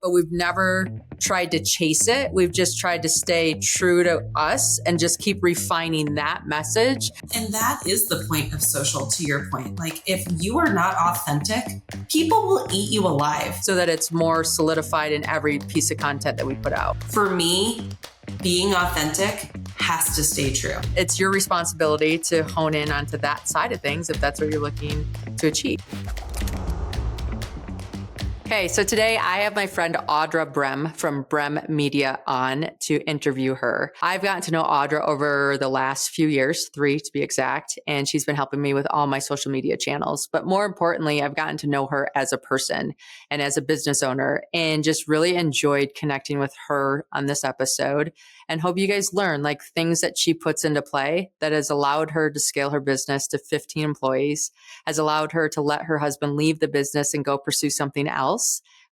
but we've never tried to chase it. We've just tried to stay true to us and just keep refining that message. And that is the point of social, to your point. Like, if you are not authentic, people will eat you alive. So that it's more solidified in every piece of content that we put out. For me, being authentic has to stay true. It's your responsibility to hone in onto that side of things if that's what you're looking to achieve. Okay, so today I have my friend Audra Brem from Brem Media on to interview her. I've gotten to know Audra over the last few years, 3 to be exact, and she's been helping me with all my social media channels. But more importantly, I've gotten to know her as a person and as a business owner, and just really enjoyed connecting with her on this episode. And hope you guys learn like things that she puts into play that has allowed her to scale her business to 15 employees, has allowed her to let her husband leave the business and go pursue something else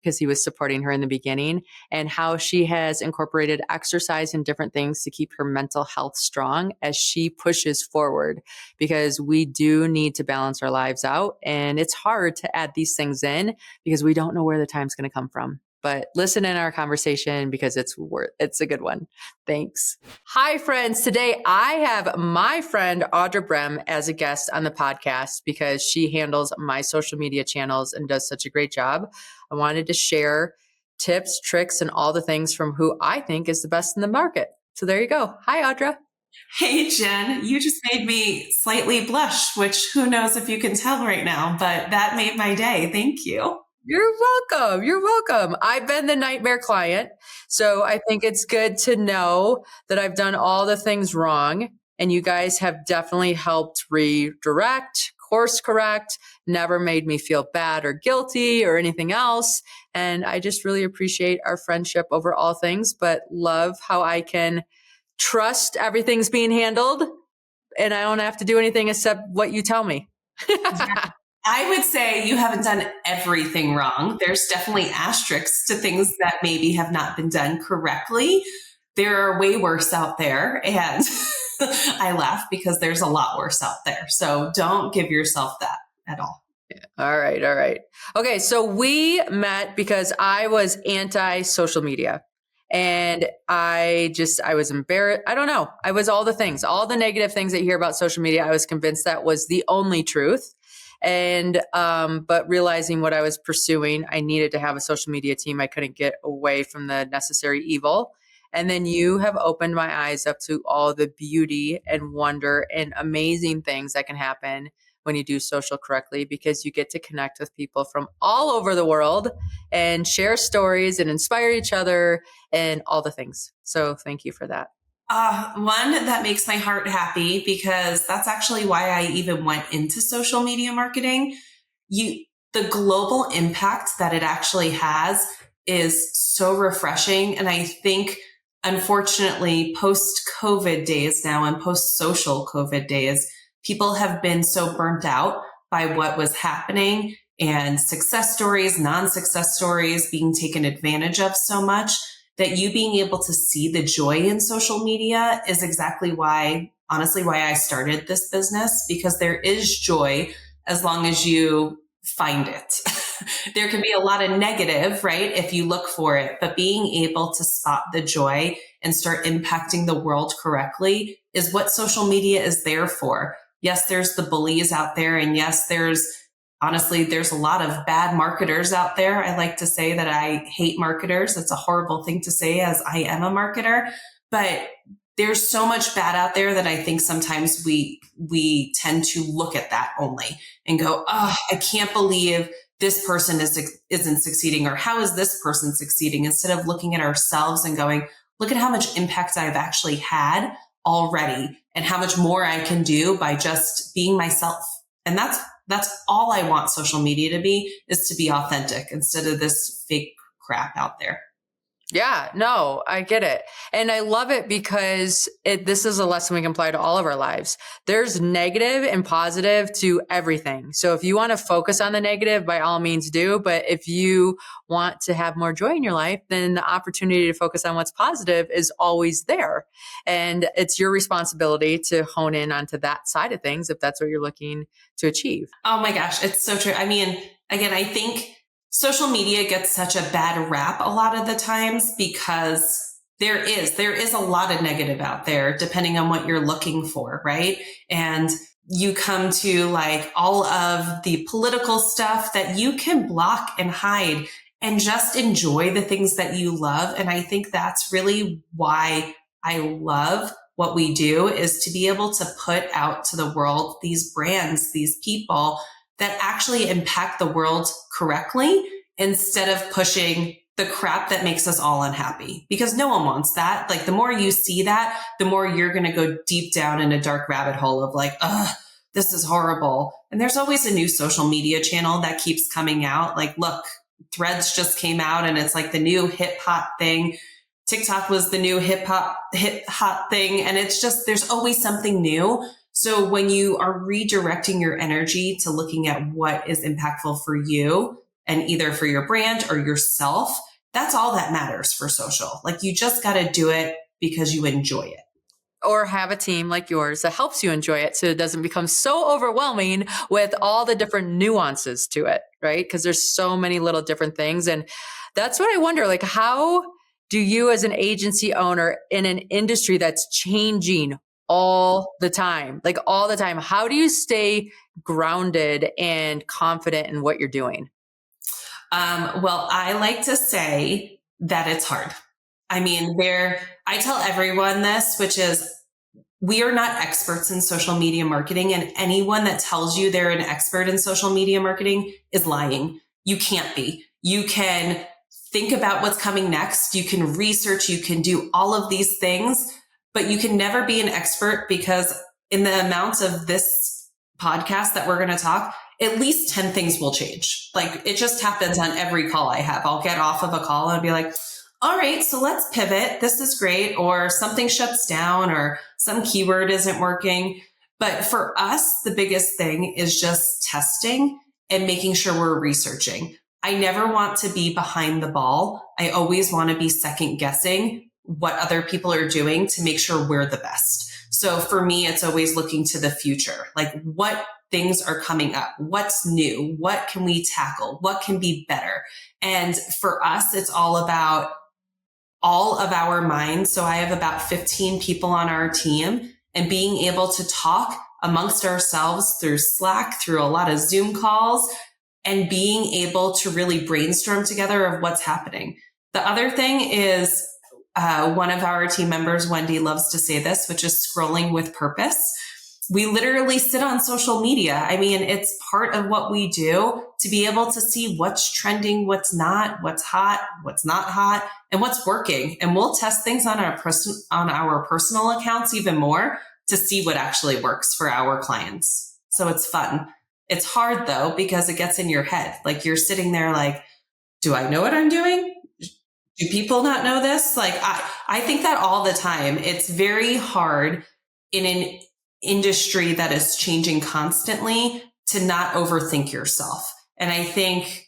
because he was supporting her in the beginning, and how she has incorporated exercise and different things to keep her mental health strong as she pushes forward, because we do need to balance our lives out. And it's hard to add these things in because we don't know where the time's going to come from. But listen in our conversation because it's a good one. Thanks. Hi, friends. Today I have my friend Audra Brem as a guest on the podcast because she handles my social media channels and does such a great job. I wanted to share tips, tricks, and all the things from who I think is the best in the market. So there you go. Hi, Audra. Hey, Jen, you just made me slightly blush, which who knows if you can tell right now, but that made my day. Thank you. You're welcome. You're welcome. I've been the nightmare client. So I think it's good to know that I've done all the things wrong, and you guys have definitely helped redirect, course correct, never made me feel bad or guilty or anything else. And I just really appreciate our friendship over all things, but love how I can trust everything's being handled and I don't have to do anything except what you tell me. I would say you haven't done everything wrong. There's definitely asterisks to things that maybe have not been done correctly. There are way worse out there. And I laugh because there's a lot worse out there. So don't give yourself that at all. All right. All right. Okay. So we met because I was anti-social media. And I was embarrassed. I don't know. I was all the things, all the negative things that you hear about social media. I was convinced that was the only truth. And, but realizing what I was pursuing, I needed to have a social media team. I couldn't get away from the necessary evil. And then you have opened my eyes up to all the beauty and wonder and amazing things that can happen when you do social correctly, because you get to connect with people from all over the world and share stories and inspire each other and all the things. So thank you for that. One that makes my heart happy, because that's actually why I even went into social media marketing. The global impact that it actually has is so refreshing. And I think, unfortunately, post-COVID days now and post-social COVID days, people have been so burnt out by what was happening, and success stories, non-success stories being taken advantage of so much, that you being able to see the joy in social media is exactly why I started this business, because there is joy as long as you find it. There can be a lot of negative, right, if you look for it, but being able to spot the joy and start impacting the world correctly is what social media is there for. Yes, there's the bullies out there, and yes, there's a lot of bad marketers out there. I like to say that I hate marketers. It's a horrible thing to say, as I am a marketer, but there's so much bad out there that I think sometimes we tend to look at that only and go, oh, I can't believe this person isn't succeeding, or how is this person succeeding? Instead of looking at ourselves and going, look at how much impact I've actually had already and how much more I can do by just being myself. And that's all I want social media to be, is to be authentic instead of this fake crap out there. Yeah, no, I get it. And I love it because this is a lesson we can apply to all of our lives. There's negative and positive to everything. So if you want to focus on the negative, by all means do. But if you want to have more joy in your life, then the opportunity to focus on what's positive is always there. And it's your responsibility to hone in onto that side of things if that's what you're looking to achieve. Oh my gosh, it's so true. I mean, again, I think social media gets such a bad rap a lot of the times because there is a lot of negative out there depending on what you're looking for, right? And you come to like all of the political stuff that you can block and hide and just enjoy the things that you love. And I think that's really why I love what we do, is to be able to put out to the world these brands, these people that actually impact the world correctly, instead of pushing the crap that makes us all unhappy, because no one wants that. Like the more you see that, the more you're going to go deep down in a dark rabbit hole of like, ugh, this is horrible. And there's always a new social media channel that keeps coming out. Like, look, Threads just came out and it's like the new hip hop thing. TikTok was the new hip hot thing. And it's just, there's always something new. So when you are redirecting your energy to looking at what is impactful for you and either for your brand or yourself, that's all that matters for social. Like you just got to do it because you enjoy it. Or have a team like yours that helps you enjoy it so it doesn't become so overwhelming with all the different nuances to it, right? Because there's so many little different things. And that's what I wonder, like, how do you as an agency owner in an industry that's changing all the time, like all the time, how do you stay grounded and confident in what you're doing? Well, I like to say that it's hard. I mean, I tell everyone this, which is we are not experts in social media marketing, and anyone that tells you they're an expert in social media marketing is lying. You can't be. You can think about what's coming next. You can research, you can do all of these things, but you can never be an expert, because in the amount of this podcast that we're going to talk, at least 10 things will change. Like it just happens on every call I have. I'll get off of a call and be like, all right, so let's pivot. This is great. Or something shuts down or some keyword isn't working. But for us, the biggest thing is just testing and making sure we're researching. I never want to be behind the ball. I always want to be second guessing what other people are doing to make sure we're the best. So for me, it's always looking to the future. Like what things are coming up? What's new? What can we tackle? What can be better? And for us, it's all about all of our minds. So I have about 15 people on our team, and being able to talk amongst ourselves through Slack, through a lot of Zoom calls, and being able to really brainstorm together of what's happening. The other thing is one of our team members, Wendy, loves to say this, which is scrolling with purpose. We literally sit on social media. I mean, it's part of what we do to be able to see what's trending, what's not, what's hot, what's not hot, and what's working. And we'll test things on our personal accounts even more to see what actually works for our clients. So it's fun. It's hard though, because it gets in your head. Like you're sitting there like, do I know what I'm doing? Do people not know this? Like I think that all the time. It's very hard in an industry that is changing constantly to not overthink yourself. And I think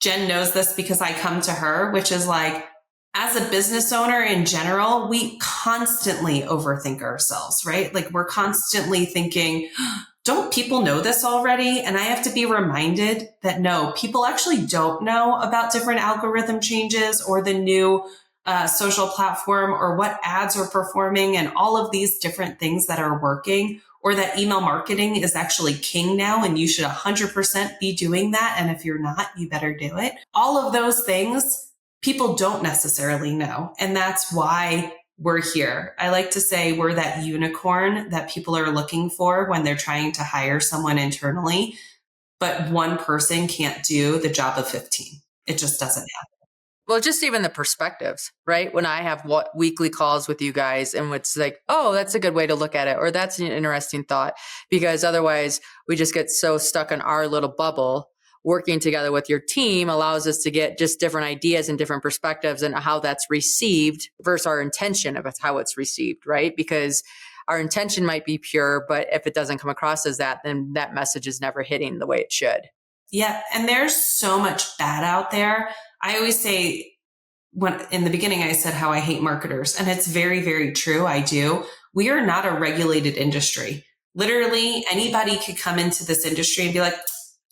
Jen knows this because I come to her, which is like, as a business owner in general, we constantly overthink ourselves, right? Like we're constantly thinking, don't people know this already? And I have to be reminded that no, people actually don't know about different algorithm changes or the new social platform or what ads are performing and all of these different things that are working, or that email marketing is actually king now and you should 100% be doing that. And if you're not, you better do it. All of those things people don't necessarily know. And that's why we're here. I like to say we're that unicorn that people are looking for when they're trying to hire someone internally, but one person can't do the job of 15. It just doesn't happen. Well, just even the perspectives, right? When I have weekly calls with you guys and it's like, oh, that's a good way to look at it. Or that's an interesting thought, because otherwise we just get so stuck in our little bubble. Working together with your team allows us to get just different ideas and different perspectives and how that's received versus our intention of how it's received, right? Because our intention might be pure, but if it doesn't come across as that, then that message is never hitting the way it should. Yeah. And there's so much bad out there. I always say, when in the beginning, I said how I hate marketers, and it's very, very true. I do. We are not a regulated industry. Literally anybody could come into this industry and be like,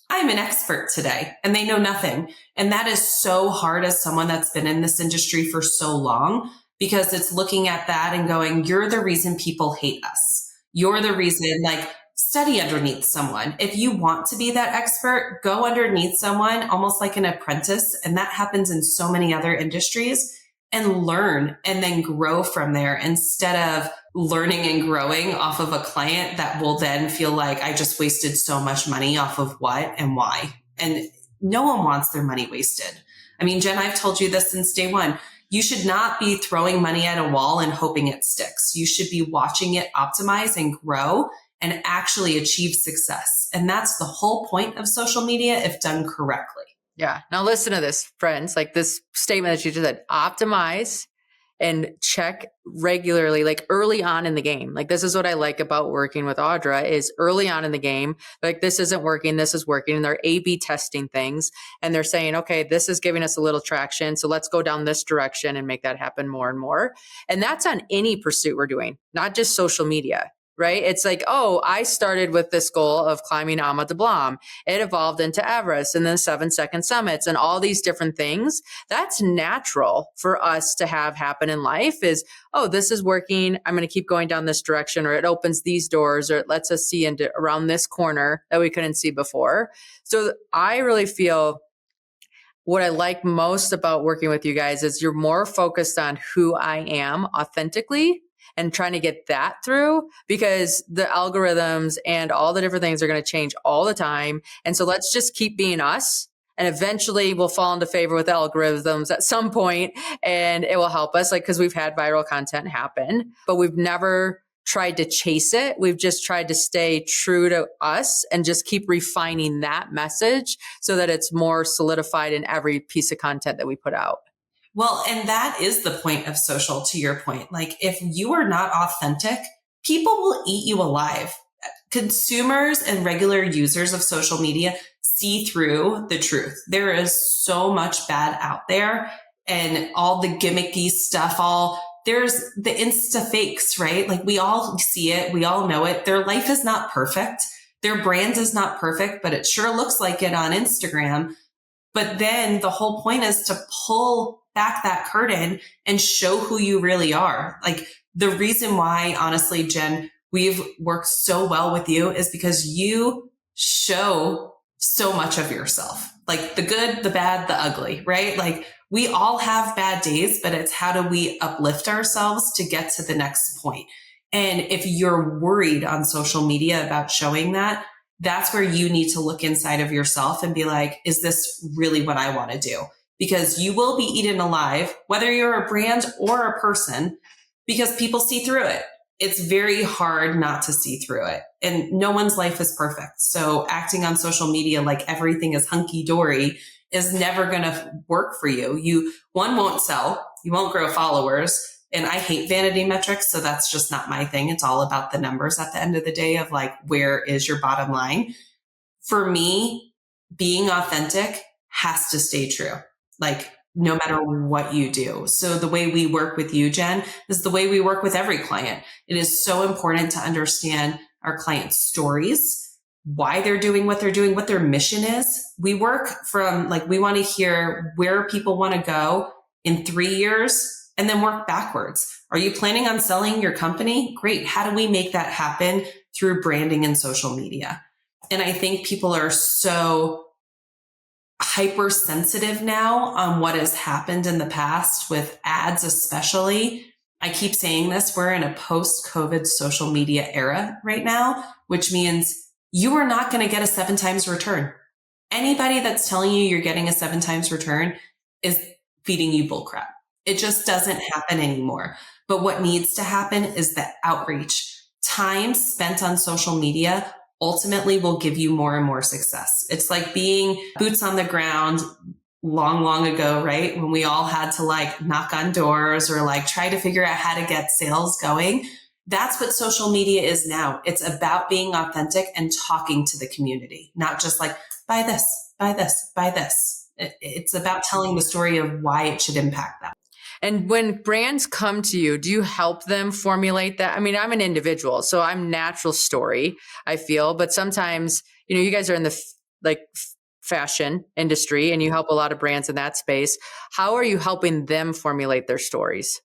I'm an expert today, and they know nothing. And that is so hard as someone that's been in this industry for so long, because it's looking at that and going, you're the reason people hate us. You're the reason, like, study underneath someone. If you want to be that expert, go underneath someone, almost like an apprentice. And that happens in so many other industries, and learn and then grow from there, instead of learning and growing off of a client that will then feel like I just wasted so much money off of what and why. And no one wants their money wasted. I mean, Jen, I've told you this since day one. You should not be throwing money at a wall and hoping it sticks. You should be watching it optimize and grow and actually achieve success. And that's the whole point of social media if done correctly. Yeah. Now listen to this, friends, like this statement that you just said, optimize and check regularly, like early on in the game. Like, this is what I like about working with Audra is early on in the game, like this isn't working, this is working. And they're A/B testing things. And they're saying, okay, this is giving us a little traction. So let's go down this direction and make that happen more and more. And that's on any pursuit we're doing, not just social media. Right? It's like, oh, I started with this goal of climbing Ama de Blanc. It evolved into Everest and then 7-second summits and all these different things. That's natural for us to have happen in life is, oh, this is working. I'm going to keep going down this direction, or it opens these doors, or it lets us see into around this corner that we couldn't see before. So I really feel what I like most about working with you guys is you're more focused on who I am authentically and trying to get that through, because the algorithms and all the different things are going to change all the time. And so let's just keep being us, and eventually we'll fall into favor with algorithms at some point, and it will help us, like, because we've had viral content happen, but we've never tried to chase it. We've just tried to stay true to us and just keep refining that message so that it's more solidified in every piece of content that we put out. Well, and that is the point of social, to your point. Like, if you are not authentic, people will eat you alive. Consumers and regular users of social media see through the truth. There is so much bad out there, and all the gimmicky stuff, there's the Insta fakes, right? Like, we all see it. We all know it. Their life is not perfect. Their brand is not perfect, but it sure looks like it on Instagram. But then the whole point is to pull back that curtain and show who you really are. Like, the reason why, honestly, Jen, we've worked so well with you is because you show so much of yourself, like the good, the bad, the ugly, right? Like, we all have bad days, but it's how do we uplift ourselves to get to the next point? And if you're worried on social media about showing that, that's where you need to look inside of yourself and be like, is this really what I want to do? Because you will be eaten alive, whether you're a brand or a person, because people see through it. It's very hard not to see through it. And no one's life is perfect. So acting on social media like everything is hunky dory is never going to work for you. One, won't sell. You won't grow followers. And I hate vanity metrics. So that's just not my thing. It's all about the numbers at the end of the day of like, where is your bottom line? For me, being authentic has to stay true. Like, no matter what you do. So the way we work with you, Jen, is the way we work with every client. It is so important to understand our clients' stories, why they're doing, what their mission is. We work from like, we want to hear where people want to go in 3 years and then work backwards. Are you planning on selling your company? Great. How do we make that happen through branding and social media? And I think people are so hypersensitive now on what has happened in the past with ads, especially. I keep saying this, we're in a post-COVID social media era right now, which means you are not going to get a 7 times return. Anybody that's telling you you're getting a 7 times return is feeding you bullcrap. It just doesn't happen anymore. But what needs to happen is the outreach. Time spent on social media ultimately will give you more and more success. It's like being boots on the ground long, long ago, right? When we all had to like knock on doors or like try to figure out how to get sales going. That's what social media is now. It's about being authentic and talking to the community, not just like, buy this, buy this, buy this. It's about telling the story of why it should impact them. And when brands come to you, do you help them formulate that? I mean, I'm an individual, so I'm natural story, I feel, but sometimes, you guys are in the like fashion industry and you help a lot of brands in that space. How are you helping them formulate their stories?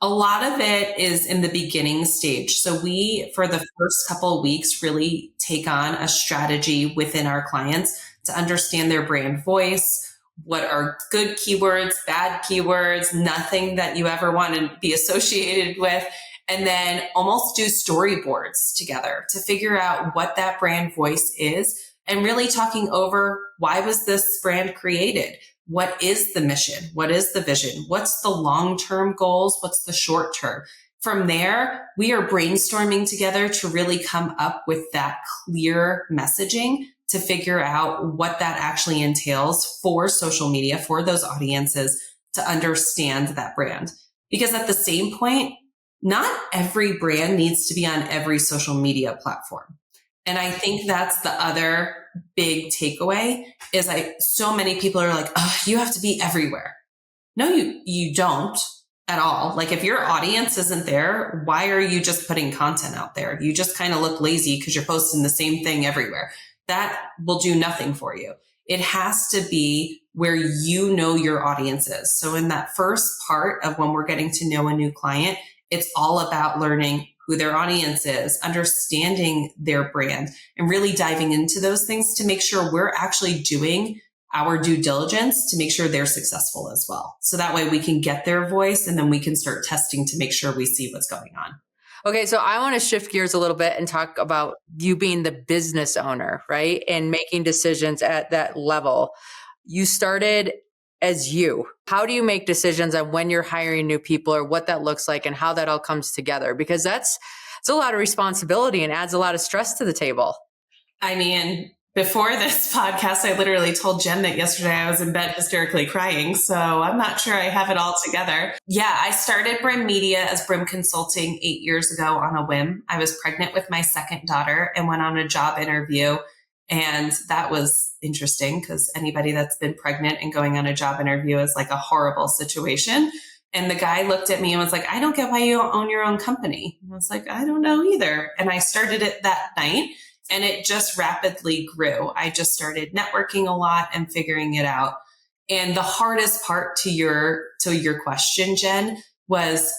A lot of it is in the beginning stage. So we, for the first couple of weeks, really take on a strategy within our clients to understand their brand voice. What are good keywords, bad keywords, nothing that you ever want to be associated with. And then almost do storyboards together to figure out what that brand voice is and really talking over why was this brand created? What is the mission? What is the vision? What's the long-term goals? What's the short term? From there, we are brainstorming together to really come up with that clear messaging to figure out what that actually entails for social media, for those audiences to understand that brand. Because at the same point, not every brand needs to be on every social media platform. And I think that's the other big takeaway is so many people are like, oh, you have to be everywhere. No, you don't at all. Like if your audience isn't there, why are you just putting content out there? You just kind of look lazy because you're posting the same thing everywhere. That will do nothing for you. It has to be where you know your audience is. So in that first part of when we're getting to know a new client, it's all about learning who their audience is, understanding their brand, and really diving into those things to make sure we're actually doing our due diligence to make sure they're successful as well. So that way we can get their voice and then we can start testing to make sure we see what's going on. Okay, so I want to shift gears a little bit and talk about you being the business owner, right? And making decisions at that level. You started as you. How do you make decisions on when you're hiring new people or what that looks like and how that all comes together? Because it's a lot of responsibility and adds a lot of stress to the table. I mean, before this podcast, I literally told Jen that yesterday I was in bed hysterically crying. So I'm not sure I have it all together. Yeah, I started Brem Media as Brem Consulting 8 years ago on a whim. I was pregnant with my second daughter and went on a job interview. And that was interesting because anybody that's been pregnant and going on a job interview is like a horrible situation. And the guy looked at me and was like, I don't get why you don't own your own company. And I was like, I don't know either. And I started it that night and it just rapidly grew. I just started networking a lot and figuring it out. And the hardest part to your question, Jen, was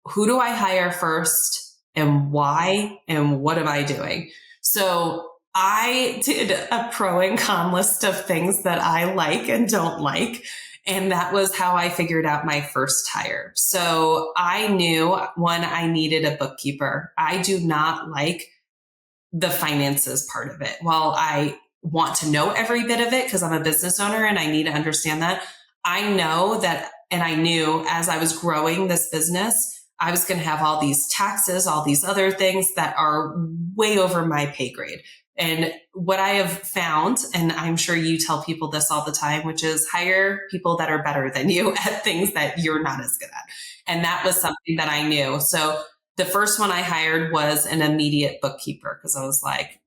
who do I hire first and why and what am I doing? So I did a pro and con list of things that I like and don't like. And that was how I figured out my first hire. So I knew, one, I needed a bookkeeper. I do not like the finances part of it. While I want to know every bit of it because I'm a business owner and I need to understand that, I know that, and I knew as I was growing this business, I was going to have all these taxes, all these other things that are way over my pay grade. And what I have found, and I'm sure you tell people this all the time, which is hire people that are better than you at things that you're not as good at. And that was something that I knew. So the first one I hired was an immediate bookkeeper because I was like,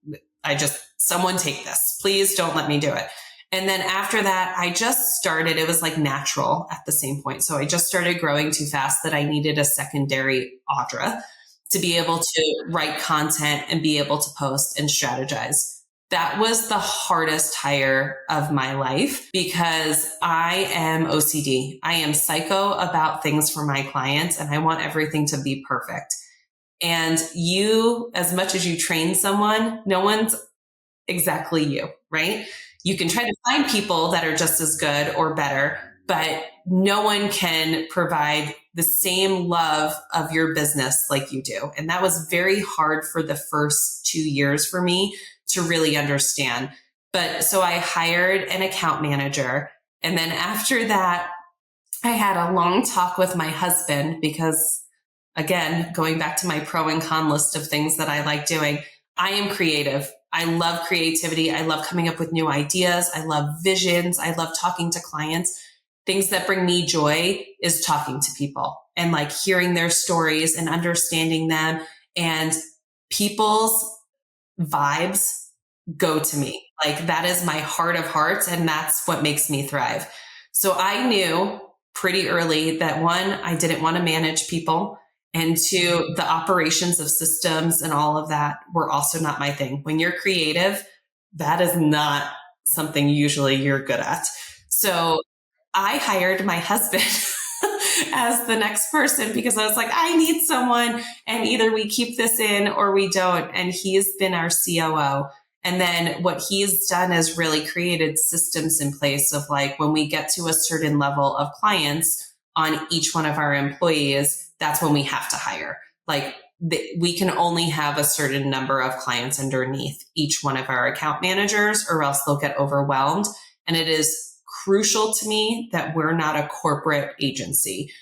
someone take this. Please don't let me do it. And then after that, I just started, it was like natural at the same point. So I just started growing too fast that I needed a secondary Audra to be able to write content and be able to post and strategize. That was the hardest hire of my life because I am OCD. I am psycho about things for my clients and I want everything to be perfect. And you, as much as you train someone, no one's exactly you, right? You can try to find people that are just as good or better, but no one can provide the same love of your business like you do. And that was very hard for the first 2 years for me to really understand. But so I hired an account manager. And then after that, I had a long talk with my husband because, again, going back to my pro and con list of things that I like doing, I am creative. I love creativity. I love coming up with new ideas. I love visions. I love talking to clients. Things that bring me joy is talking to people and like hearing their stories and understanding them, and people's vibes go to me. Like that is my heart of hearts. And that's what makes me thrive. So I knew pretty early that one, I didn't want to manage people. And two, the operations of systems and all of that were also not my thing. When you're creative, that is not something usually you're good at. So I hired my husband as the next person because I was like, I need someone, and either we keep this in or we don't. And he's been our COO. And then what he's done is really created systems in place of like, when we get to a certain level of clients on each one of our employees, that's when we have to hire. Like we can only have a certain number of clients underneath each one of our account managers, or else they'll get overwhelmed. And it is crucial to me that we're not a corporate agency.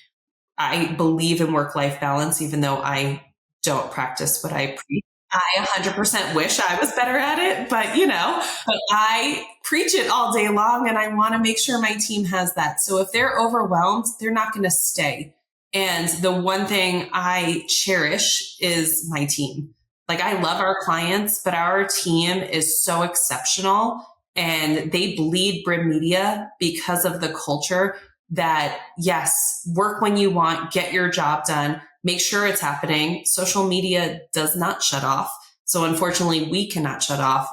I believe in work-life balance, even though I don't practice what I preach. I 100% wish I was better at it, but but I preach it all day long, and I want to make sure my team has that. So if they're overwhelmed, they're not going to stay. And the one thing I cherish is my team. Like, I love our clients, but our team is so exceptional, and they bleed Brem Media because of the culture that, yes, work when you want, get your job done, make sure it's happening. Social media does not shut off. So unfortunately, we cannot shut off,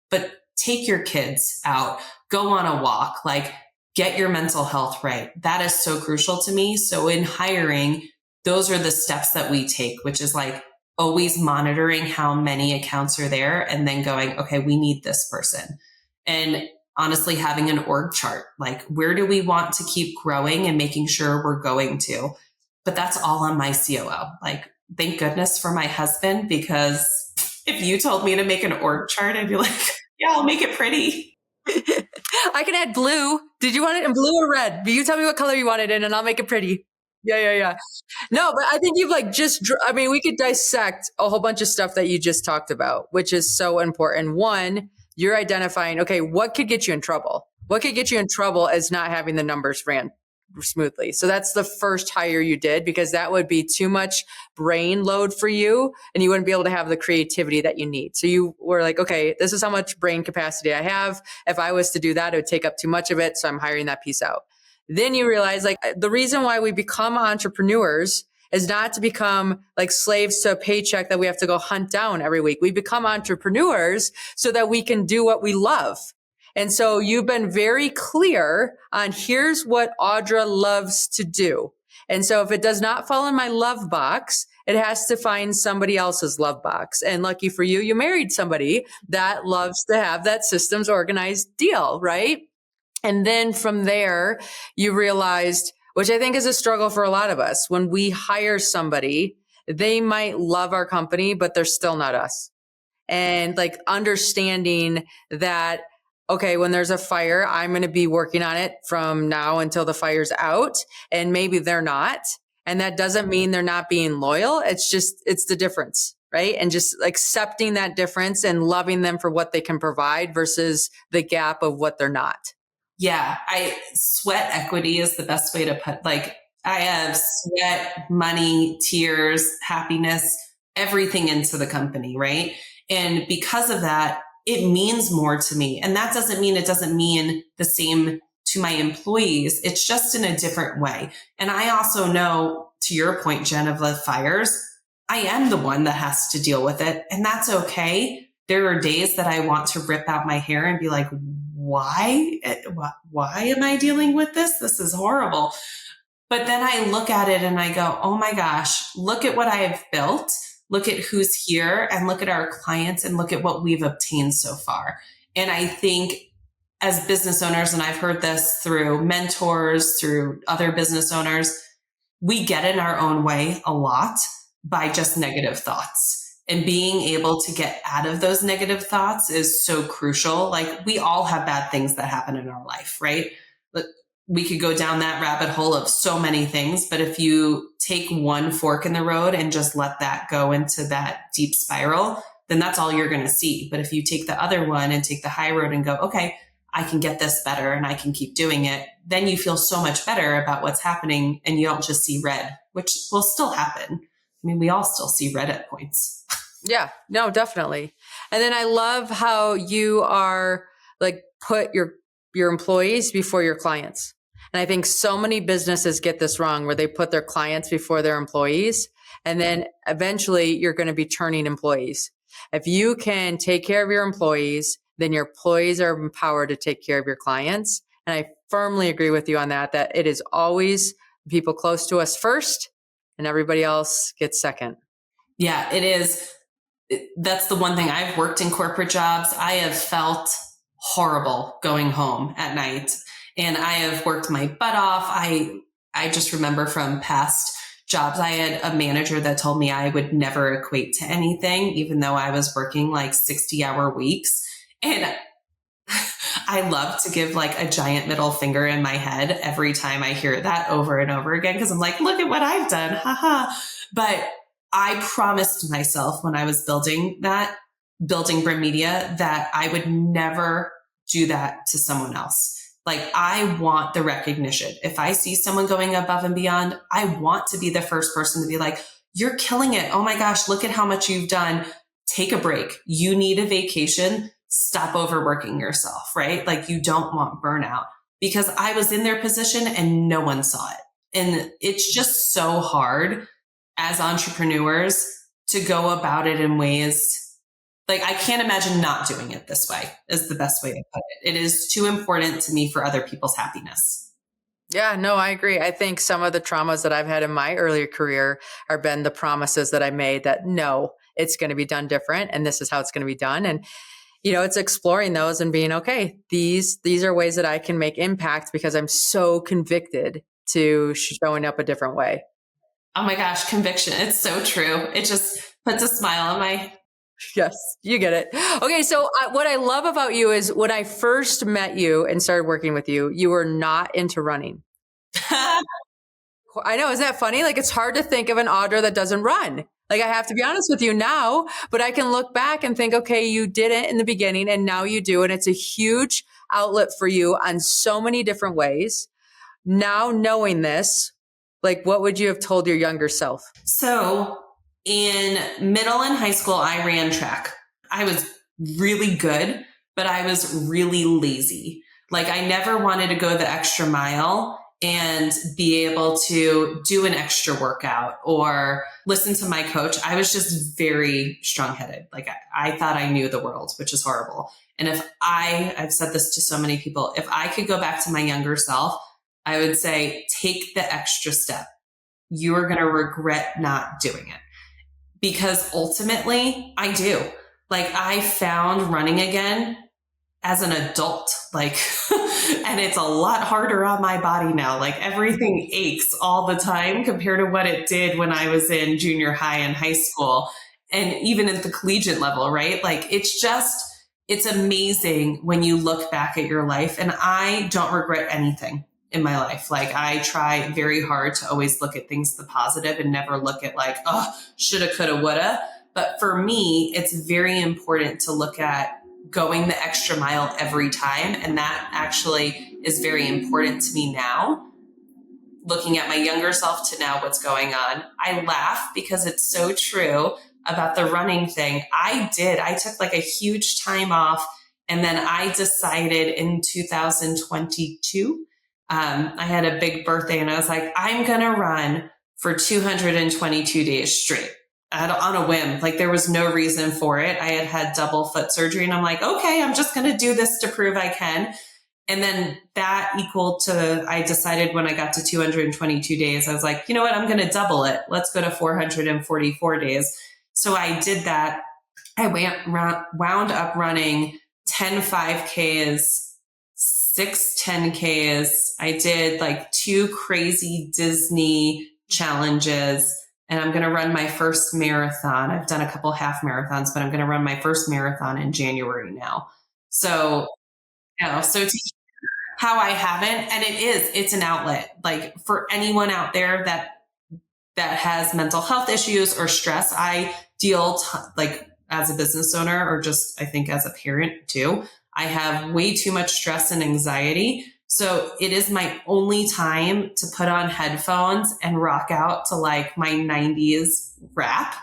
but take your kids out, go on a walk, like get your mental health right. That is so crucial to me. So in hiring, those are the steps that we take, which is like always monitoring how many accounts are there and then going, okay, we need this person. And honestly, having an org chart, like where do we want to keep growing and making sure we're going to. But that's all on my COO. Like, thank goodness for my husband, because if you told me to make an org chart, I'd be like, yeah, I'll make it pretty. I can add blue. Did you want it in blue or red? You tell me what color you want it in and I'll make it pretty. Yeah. No, but I think you've we could dissect a whole bunch of stuff that you just talked about, which is so important. One, you're identifying, okay, what could get you in trouble? What could get you in trouble is not having the numbers ran smoothly. So that's the first hire you did, because that would be too much brain load for you and you wouldn't be able to have the creativity that you need. So you were like, okay, this is how much brain capacity I have. If I was to do that, it would take up too much of it. So I'm hiring that piece out. Then you realize, like, the reason why we become entrepreneurs is not to become like slaves to a paycheck that we have to go hunt down every week. We become entrepreneurs so that we can do what we love. And so you've been very clear on here's what Audra loves to do. And so if it does not fall in my love box, it has to find somebody else's love box. And lucky for you, you married somebody that loves to have that systems organized deal, right? And then from there, you realized, which I think is a struggle for a lot of us, when we hire somebody, they might love our company, but they're still not us. And like understanding that, okay, when there's a fire, I'm going to be working on it from now until the fire's out. And maybe they're not. And that doesn't mean they're not being loyal. It's the difference, right? And just accepting that difference and loving them for what they can provide versus the gap of what they're not. Yeah, sweat equity is the best way to put, like, I have sweat, money, tears, happiness, everything into the company, right? And because of that, it means more to me. And that doesn't mean the same to my employees. It's just in a different way. And I also know, to your point, Jen, of the fires, I am the one that has to deal with it. And that's okay. There are days that I want to rip out my hair and be like, why am I dealing with this? This is horrible. But then I look at it and I go, oh my gosh, look at what I have built. Look at who's here and look at our clients and look at what we've obtained so far. And I think as business owners, and I've heard this through mentors, through other business owners, we get in our own way a lot by just negative thoughts. And being able to get out of those negative thoughts is so crucial. Like, we all have bad things that happen in our life, right? We could go down that rabbit hole of so many things, but if you take one fork in the road and just let that go into that deep spiral, then that's all you're going to see. But if you take the other one and take the high road and go, okay, I can get this better and I can keep doing it, then you feel so much better about what's happening and you don't just see red, which will still happen. I mean, we all still see red at points. Yeah, no, definitely. And then I love how you are like put your employees before your clients. And I think so many businesses get this wrong, where they put their clients before their employees. And then eventually you're going to be turning employees. If you can take care of your employees, then your employees are empowered to take care of your clients. And I firmly agree with you on that it is always people close to us first and everybody else gets second. Yeah, it is. That's the one thing. I've worked in corporate jobs. I have felt horrible going home at night, and I have worked my butt off. I just remember from past jobs, I had a manager that told me I would never equate to anything, even though I was working like 60-hour weeks. And I love to give like a giant middle finger in my head every time I hear that over and over again, because I'm like, look at what I've done. Haha. But I promised myself when I was building Brem Media, that I would never do that to someone else. Like, I want the recognition. If I see someone going above and beyond, I want to be the first person to be like, you're killing it. Oh my gosh, look at how much you've done. Take a break. You need a vacation. Stop overworking yourself, right? Like, you don't want burnout, because I was in their position and no one saw it. And it's just so hard as entrepreneurs to go about it in ways like, I can't imagine not doing it this way is the best way to put it. It is too important to me for other people's happiness. Yeah, no, I agree. I think some of the traumas that I've had in my earlier career have been the promises that I made that no, it's going to be done different and this is how it's going to be done. And, it's exploring those and being, okay, these are ways that I can make impact because I'm so convicted to showing up a different way. Oh my gosh, conviction. It's so true. It just puts a smile on my... Yes, you get it. Okay, so what I love about you is when I first met you and started working with you, you were not into running. I know, isn't that funny? Like, it's hard to think of an Audra that doesn't run. Like, I have to be honest with you now, but I can look back and think, okay, you did it in the beginning and now you do. And it's a huge outlet for you on so many different ways. Now knowing this, like, what would you have told your younger self? So in middle and high school, I ran track. I was really good, but I was really lazy. Like, I never wanted to go the extra mile and be able to do an extra workout or listen to my coach. I was just very strong-headed. Like, I thought I knew the world, which is horrible. And I've said this to so many people, if I could go back to my younger self, I would say, take the extra step. You are going to regret not doing it. Because ultimately, I do. Like, I found running again as an adult, like, and it's a lot harder on my body now. Like, everything aches all the time compared to what it did when I was in junior high and high school, and even at the collegiate level, right? Like, it's amazing when you look back at your life, and I don't regret anything in my life. Like, I try very hard to always look at things the positive and never look at like, oh, shoulda, coulda, woulda. But for me, it's very important to look at going the extra mile every time. And that actually is very important to me now, looking at my younger self to now what's going on. I laugh because it's so true about the running thing. I took like a huge time off. And then I decided in 2022, I had a big birthday and I was like, I'm going to run for 222 days straight on a whim. Like, there was no reason for it. I had double foot surgery and I'm like, okay, I'm just going to do this to prove I can. And then that equaled to, I decided when I got to 222 days, I was like, you know what? I'm going to double it. Let's go to 444 days. So I did that. I wound up running 10 5Ks, 6 10Ks. I did like 2 crazy Disney challenges, and I'm going to run my first marathon. I've done a couple half marathons, but I'm going to run my first marathon in January now. So, so to how I haven't, and it's an outlet. Like, for anyone out there that has mental health issues or stress, I deal like as a business owner, or just, I think as a parent too, I have way too much stress and anxiety. So it is my only time to put on headphones and rock out to like my 90s rap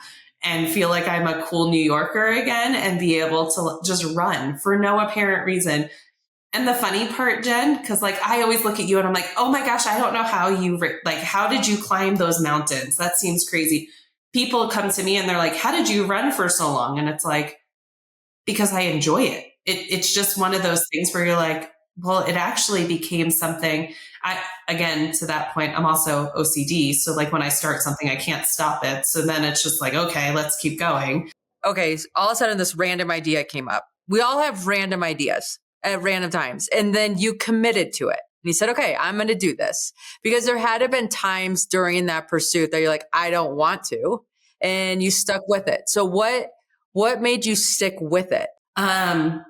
and feel like I'm a cool New Yorker again and be able to just run for no apparent reason. And the funny part, Jen, because like I always look at you and I'm like, oh my gosh, I don't know how how did you climb those mountains? That seems crazy. People come to me and they're like, how did you run for so long? And it's like, because I enjoy it. It's just one of those things where you're like, well, it actually became something. Again, to that point, I'm also OCD. So like when I start something, I can't stop it. So then it's just like, okay, let's keep going. Okay. So all of a sudden this random idea came up. We all have random ideas at random times. And then you committed to it. And you said, okay, I'm going to do this, because there had to have been times during that pursuit that you're like, I don't want to, and you stuck with it. So what made you stick with it?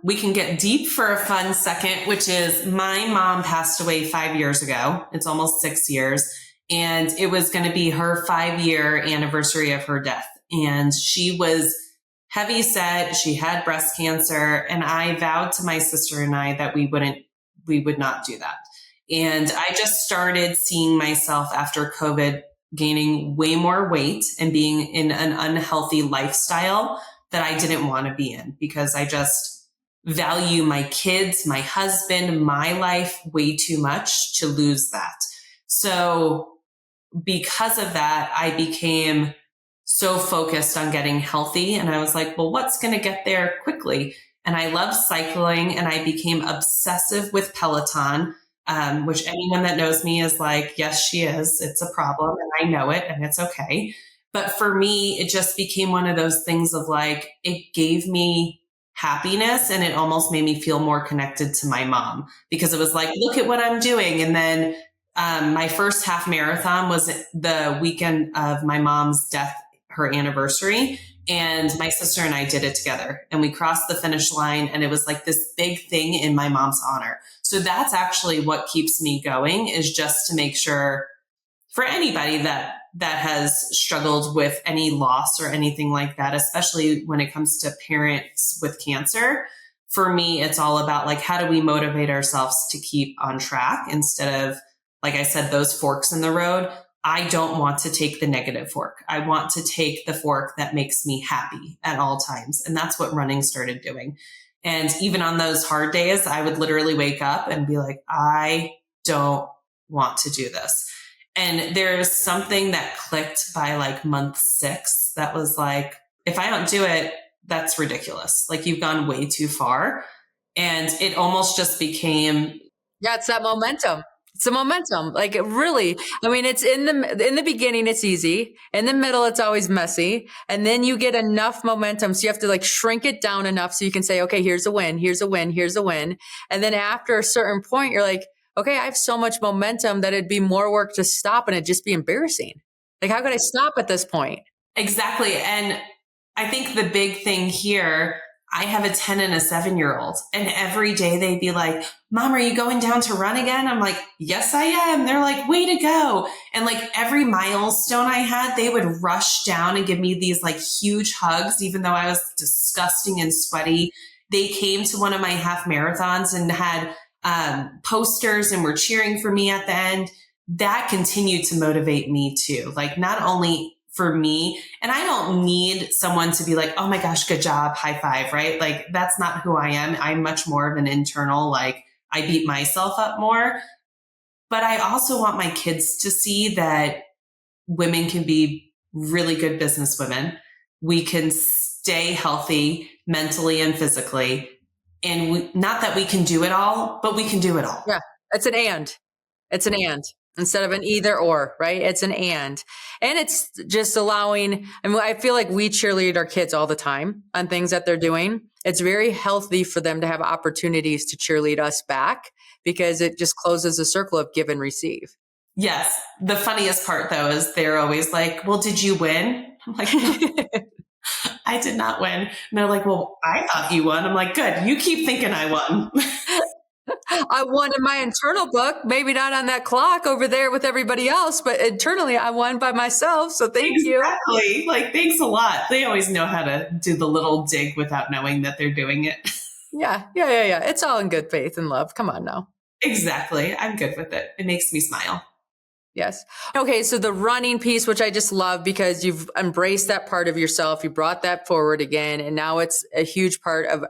We can get deep for a fun second, which is my mom passed away 5 years ago. It's almost 6 years. And it was going to be her 5-year anniversary of her death. And she was heavy set. She had breast cancer. And I vowed to my sister and I that we would not do that. And I just started seeing myself after COVID gaining way more weight and being in an unhealthy lifestyle that I didn't want to be in, because I just value my kids, my husband, my life way too much to lose that. So because of that, I became so focused on getting healthy. And I was like, well, what's going to get there quickly? And I love cycling, and I became obsessive with Peloton, which anyone that knows me is like, yes, she is. It's a problem, and I know it, and it's okay. But for me, it just became one of those things of like, it gave me happiness, and it almost made me feel more connected to my mom, because it was like, look at what I'm doing. And then my first half marathon was the weekend of my mom's death, her anniversary. And my sister and I did it together, and we crossed the finish line, and it was like this big thing in my mom's honor. So that's actually what keeps me going, is just to make sure for anybody that has struggled with any loss or anything like that, especially when it comes to parents with cancer. For me, it's all about like, how do we motivate ourselves to keep on track instead of, like I said, those forks in the road. I don't want to take the negative fork. I want to take the fork that makes me happy at all times. And that's what running started doing. And even on those hard days, I would literally wake up and be like, I don't want to do this. And there's something that clicked by like month 6 that was like, if I don't do it, that's ridiculous. Like, you've gone way too far. And it almost just became. Yeah, it's that momentum. It's the momentum. Like, really, I mean, it's in the beginning, it's easy. In the middle, it's always messy. And then you get enough momentum. So you have to like shrink it down enough so you can say, okay, here's a win, here's a win, here's a win. And then after a certain point, you're like, okay, I have so much momentum that it'd be more work to stop, and it'd just be embarrassing. Like, how could I stop at this point? Exactly. And I think the big thing here, I have a 10 and a 7-year-old, and every day they'd be like, Mom, are you going down to run again? I'm like, yes, I am. They're like, way to go. And like every milestone I had, they would rush down and give me these like huge hugs, even though I was disgusting and sweaty. They came to one of my half marathons and had posters and were cheering for me at the end. That continued to motivate me too. Like, not only for me, and I don't need someone to be like, oh my gosh, good job, high five, right? Like, that's not who I am. I'm much more of an internal, like, I beat myself up more. But I also want my kids to see that women can be really good business women. We can stay healthy mentally and physically. And not that we can do it all, but we can do it all. Yeah, it's an and. It's an and instead of an either or, right? It's an and. And it's just allowing, I mean, I feel like we cheerlead our kids all the time on things that they're doing. It's very healthy for them to have opportunities to cheerlead us back, because it just closes a circle of give and receive. Yes. The funniest part though is they're always like, well, did you win? I'm like, no, I did not win. And they're like, well, I thought you won. I'm like, good. You keep thinking I won. I won in my internal book, maybe not on that clock over there with everybody else, but internally I won by myself. So thank you. Exactly. Like, thanks a lot. They always know how to do the little dig without knowing that they're doing it. Yeah. It's all in good faith and love. Come on now. Exactly. I'm good with it. It makes me smile. Yes. Okay. So the running piece, which I just love because you've embraced that part of yourself. You brought that forward again. And now it's a huge part of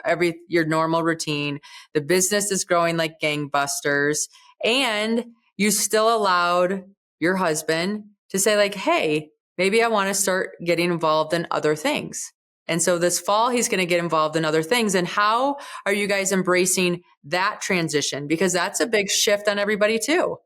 your normal routine. The business is growing like gangbusters, and you still allowed your husband to say like, hey, maybe I want to start getting involved in other things. And so this fall, he's going to get involved in other things. And how are you guys embracing that transition? Because that's a big shift on everybody too.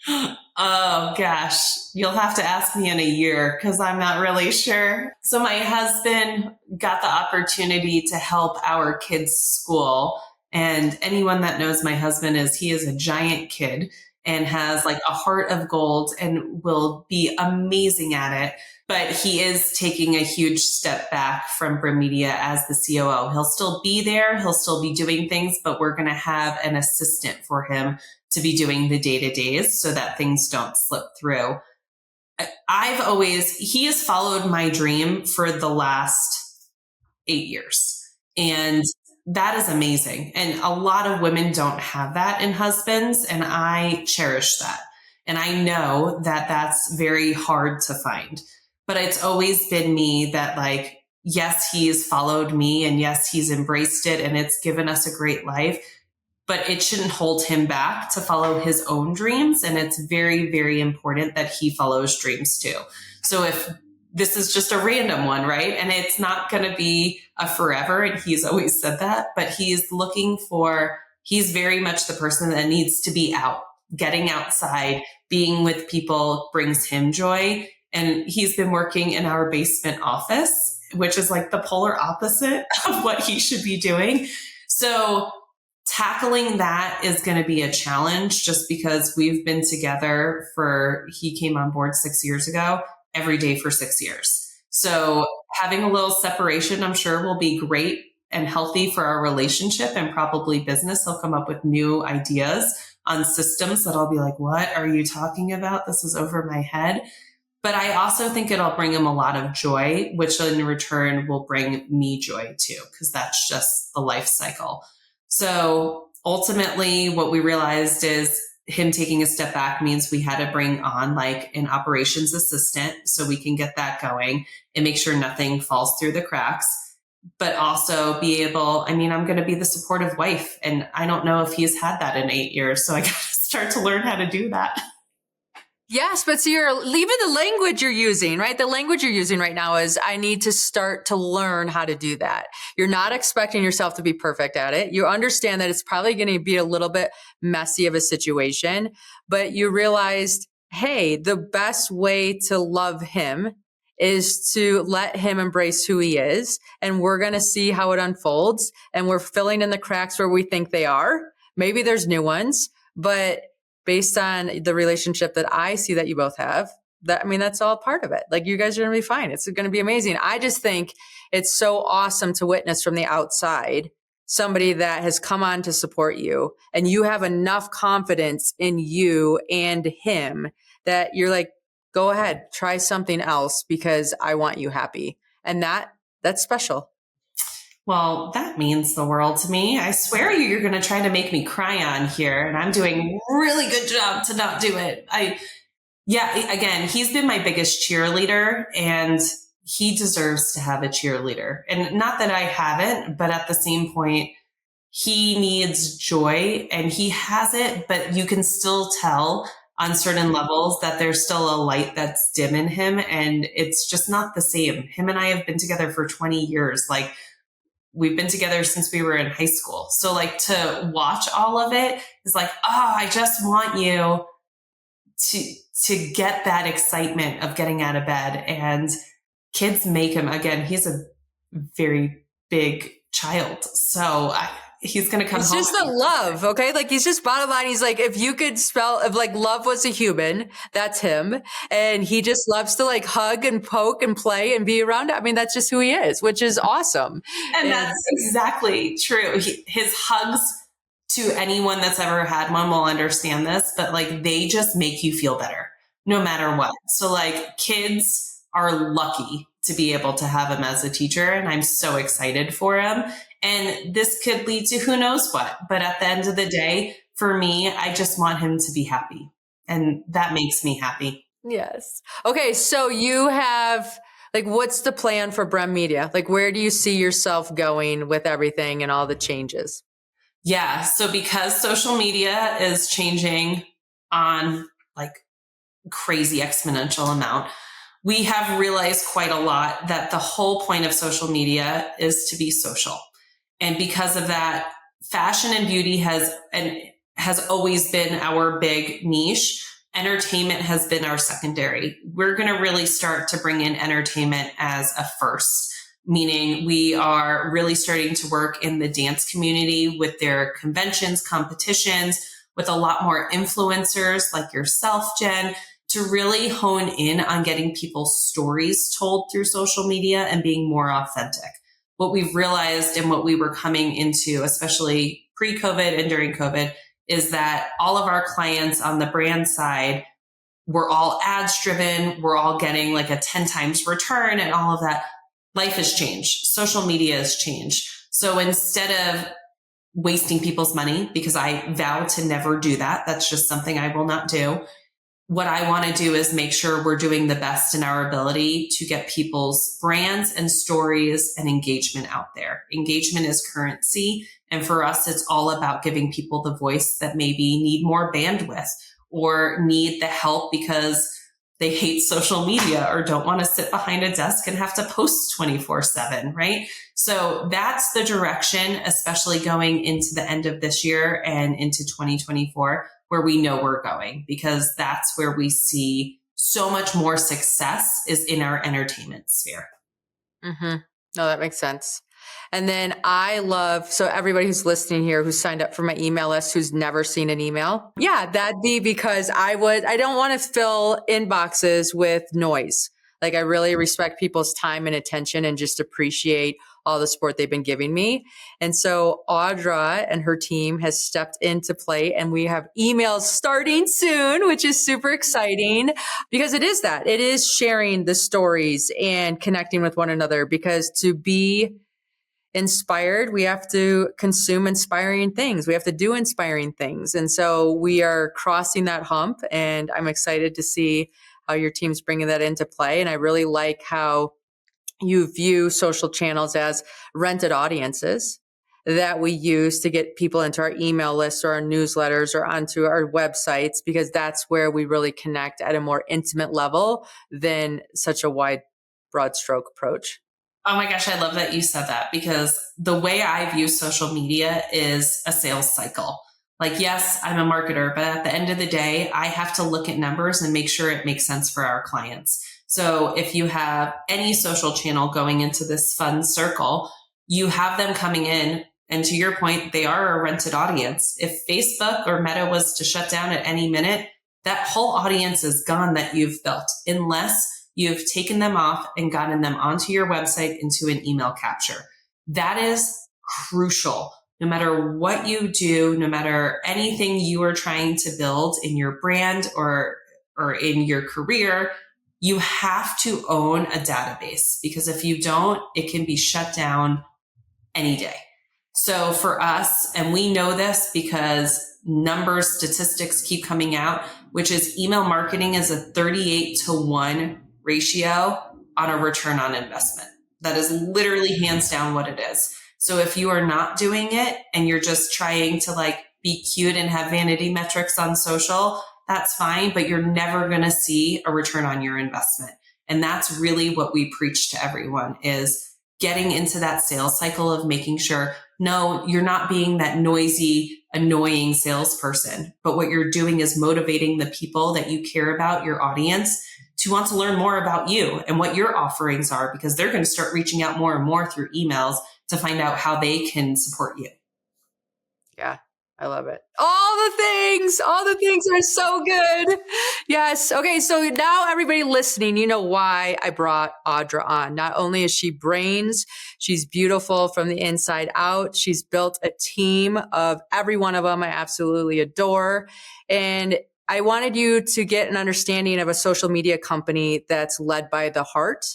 Oh gosh, you'll have to ask me in a year because I'm not really sure. So my husband got the opportunity to help our kids' school. And anyone that knows my husband he is a giant kid and has like a heart of gold and will be amazing at it. But he is taking a huge step back from Brem Media as the COO. He'll still be there. He'll still be doing things, but we're going to have an assistant for him to be doing the day-to-days so that things don't slip through. He has followed my dream for the last 8 years. And that is amazing. And a lot of women don't have that in husbands. And I cherish that. And I know that that's very hard to find. But it's always been me that like, yes, he's followed me and yes, he's embraced it and it's given us a great life, but it shouldn't hold him back to follow his own dreams. And it's very, very important that he follows dreams too. So if this is just a random one, right? And it's not going to be a forever. And he's always said that, but he's very much the person that needs to be out, getting outside, being with people brings him joy. And he's been working in our basement office, which is like the polar opposite of what he should be doing. So tackling that is going to be a challenge just because we've been together he came on board 6 years ago, every day for 6 years. So having a little separation, I'm sure will be great and healthy for our relationship and probably business. He'll come up with new ideas on systems that I'll be like, what are you talking about? This is over my head. But I also think it'll bring him a lot of joy, which in return will bring me joy too, because that's just the life cycle. So ultimately what we realized is him taking a step back means we had to bring on like an operations assistant so we can get that going and make sure nothing falls through the cracks, but also I'm going to be the supportive wife. And I don't know if he's had that in 8 years. So I got to start to learn how to do that. Yes, but so even the language you're using, right? The language you're using right now is, I need to start to learn how to do that. You're not expecting yourself to be perfect at it. You understand that it's probably going to be a little bit messy of a situation, but you realized, hey, the best way to love him is to let him embrace who he is. And we're going to see how it unfolds. And we're filling in the cracks where we think they are. Maybe there's new ones, but based on the relationship that I see that you both have, that's all part of it. Like, you guys are going to be fine. It's going to be amazing. I just think it's so awesome to witness from the outside somebody that has come on to support you, and you have enough confidence in you and him that you're like, go ahead, try something else because I want you happy. And that's special. Well, that means the world to me. I swear you're going to try to make me cry on here, and I'm doing a really good job to not do it. Again, he's been my biggest cheerleader, and he deserves to have a cheerleader. And not that I haven't, but at the same point, he needs joy and he has it, but you can still tell on certain levels that there's still a light that's dim in him, and it's just not the same. Him and I have been together for 20 years. Like, we've been together since we were in high school. So like, to watch all of it is like, I just want you to get that excitement of getting out of bed. And kids make him, again, he's a very big child. So he's going to come home. It's just the love. Okay. Like, he's just, bottom line, he's like, if you could spell, if like love was a human, that's him. And he just loves to like hug and poke and play and be around it. That's just who he is, which is awesome. And that's exactly true. His hugs, to anyone that's ever had one, will understand this, but like, they just make you feel better no matter what. So like, kids are lucky to be able to have him as a teacher. And I'm so excited for him. And this could lead to who knows what. But at the end of the day, for me, I just want him to be happy. And that makes me happy. Yes. Okay. So you have, like, what's the plan for Brem Media? Like, where do you see yourself going with everything and all the changes? Yeah. So because social media is changing on like crazy exponential amount, we have realized quite a lot that the whole point of social media is to be social. And because of that, fashion and beauty has always been our big niche. Entertainment has been our secondary. We're going to really start to bring in entertainment as a first, meaning we are really starting to work in the dance community with their conventions, competitions, with a lot more influencers like yourself, Jen, to really hone in on getting people's stories told through social media and being more authentic. What we've realized and what we were coming into, especially pre-COVID and during COVID, is that all of our clients on the brand side were all ads driven. We're all getting like a 10 times return and all of that. Life has changed. Social media has changed. So instead of wasting people's money, because I vow to never do that, that's just something I will not do. What I want to do is make sure we're doing the best in our ability to get people's brands and stories and engagement out there. Engagement is currency. And for us, it's all about giving people the voice that maybe need more bandwidth or need the help because they hate social media or don't want to sit behind a desk and have to post 24/7, right? So that's the direction, especially going into the end of this year and into 2024, where we know we're going, because that's where we see so much more success is in our entertainment sphere. Mm-hmm. No, that makes sense. And then so everybody who's listening here, who's signed up for my email list, who's never seen an email. Yeah, that'd be because I don't want to fill inboxes with noise. Like, I really respect people's time and attention and just appreciate all the support they've been giving me. And so Audra and her team has stepped into play, and we have emails starting soon, which is super exciting, because it is sharing the stories and connecting with one another, because to be inspired, we have to consume inspiring things. We have to do inspiring things. And so we are crossing that hump, and I'm excited to see how your team's bringing that into play. And I really like how you view social channels as rented audiences that we use to get people into our email lists or our newsletters or onto our websites, because that's where we really connect at a more intimate level than such a wide, broad stroke approach. Oh my gosh, I love that you said that, because the way I view social media is a sales cycle. Like, yes, I'm a marketer, but at the end of the day, I have to look at numbers and make sure it makes sense for our clients. So if you have any social channel going into this fun circle, you have them coming in. And to your point, they are a rented audience. If Facebook or Meta was to shut down at any minute, that whole audience is gone that you've built, unless you've taken them off and gotten them onto your website into an email capture. That is crucial. No matter what you do, no matter anything you are trying to build in your brand or in your career, you have to own a database, because if you don't, it can be shut down any day. So for us, and we know this because numbers, statistics keep coming out, which is email marketing is a 38-to-1 ratio on a return on investment. That is literally hands down what it is. So if you are not doing it and you're just trying to like be cute and have vanity metrics on social, that's fine, but you're never going to see a return on your investment. And that's really what we preach to everyone, is getting into that sales cycle of making sure, no, you're not being that noisy, annoying salesperson, but what you're doing is motivating the people that you care about, your audience, to want to learn more about you and what your offerings are, because they're going to start reaching out more and more through emails to find out how they can support you. Yeah, I love it. All the things are so good. Yes. Okay. So now everybody listening, you know why I brought Audra on. Not only is she brains, she's beautiful from the inside out. She's built a team of every one of them I absolutely adore. And I wanted you to get an understanding of a social media company that's led by the heart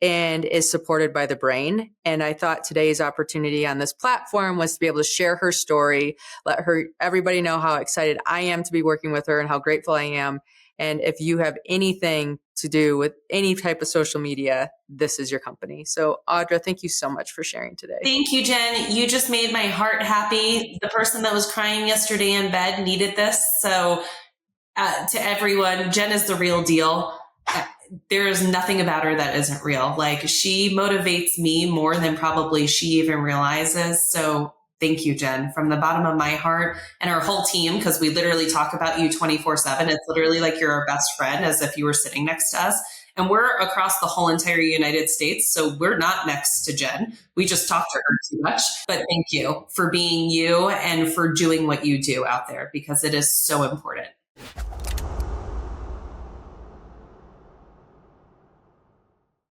and is supported by the brain. And I thought today's opportunity on this platform was to be able to share her story, let everybody know how excited I am to be working with her and how grateful I am. And if you have anything to do with any type of social media, this is your company. So Audra, thank you so much for sharing today. Thank you, Jen. You just made my heart happy. The person that was crying yesterday in bed needed this. So to everyone, Jen is the real deal. there's nothing about her that isn't real. Like, she motivates me more than probably she even realizes. So thank you, Jenn, from the bottom of my heart, and our whole team, because we literally talk about you 24/7. It's literally like you're our best friend, as if you were sitting next to us. And we're across the whole entire United States. So we're not next to Jenn. We just talk to her too much. But thank you for being you and for doing what you do out there, because it is so important.